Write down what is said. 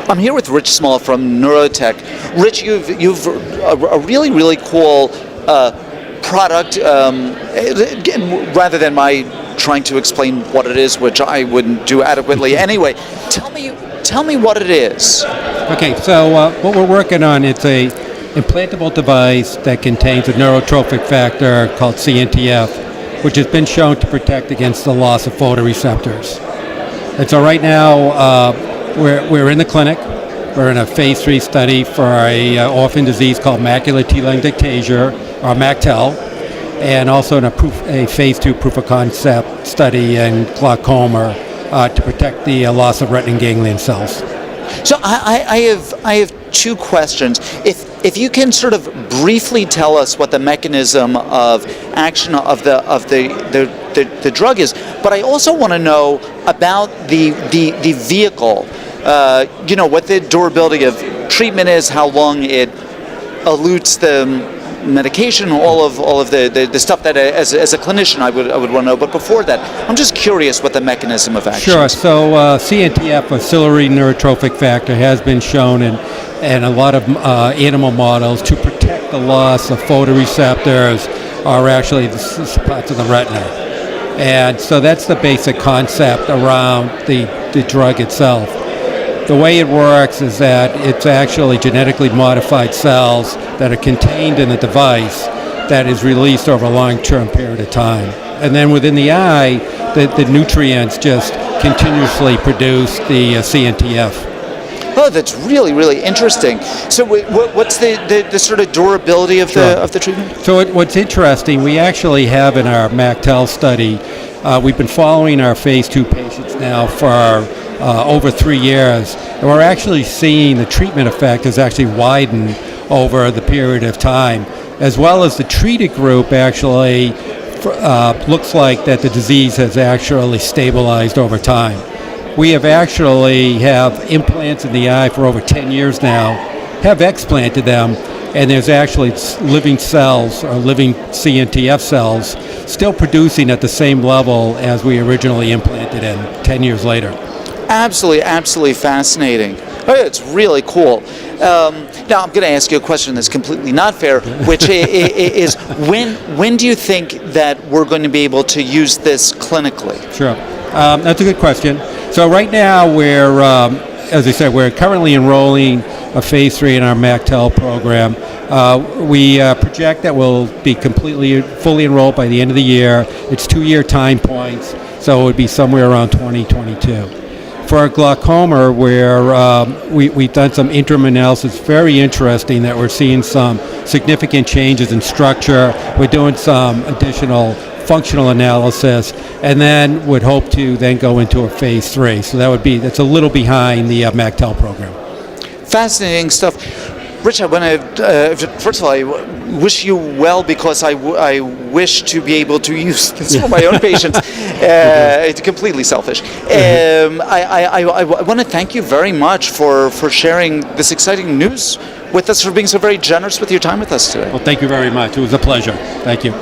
I'm here with Rich Small from Neurotech. Rich, you've a really, really cool product. Rather than my trying to explain what it is, which I wouldn't do adequately anyway, tell me what it is. Okay, so what we're working on, it's a implantable device that contains a neurotrophic factor called CNTF, which has been shown to protect against the loss of photoreceptors. And so right now, we're in the clinic. We're in a phase 3 study for a orphan disease called macular telangiectasia, or MACTEL, and also in a phase 2 proof of concept study in glaucoma to protect the loss of retinal ganglion cells. So I have two questions. If you can sort of briefly tell us what the mechanism of action of the drug is, but I also want to know about the vehicle. What the durability of treatment is, how long it elutes the medication, all of the stuff that as a clinician I would want to know. But before that, I'm just curious what the mechanism of action is. Sure. So CNTF, or ciliary neurotrophic factor, has been shown in a lot of animal models to protect the loss of photoreceptors, or actually the spots of the retina. And so that's the basic concept around the drug itself. The way it works is that it's actually genetically modified cells that are contained in the device that is released over a long-term period of time. And then within the eye, the nutrients just continuously produce the CNTF. Oh, that's really, really interesting. So what's the sort of durability of the treatment? So what's interesting, we actually have in our MACTEL study, we've been following our phase 2 patients now for over 3 years, and we're actually seeing the treatment effect has actually widened over the period of time, as well as the treated group actually looks like that the disease has actually stabilized over time. We have implants in the eye for over 10 years now, have explanted them, and there's actually living cells, or living CNTF cells, still producing at the same level as we originally implanted in 10 years later. Absolutely fascinating. Oh, it's really cool. Now, I'm going to ask you a question that's completely not fair, which is when do you think that we're going to be able to use this clinically? Sure. That's a good question. So right now, as I said, we're currently enrolling a phase 3 in our MACTEL program. We project that we'll be fully enrolled by the end of the year. It's 2-year time points, so it would be somewhere around 2022. For our glaucoma, where we've done some interim analysis, very interesting that we're seeing some significant changes in structure. We're doing some additional functional analysis, and then would hope to then go into a phase 3. So that's a little behind the MACTEL program. Fascinating stuff. Rich, I want to, first of all, I wish you well, because I wish to be able to use this for my own patients. It's completely selfish. I want to thank you very much for sharing this exciting news with us, for being so very generous with your time with us today. Well, thank you very much. It was a pleasure. Thank you.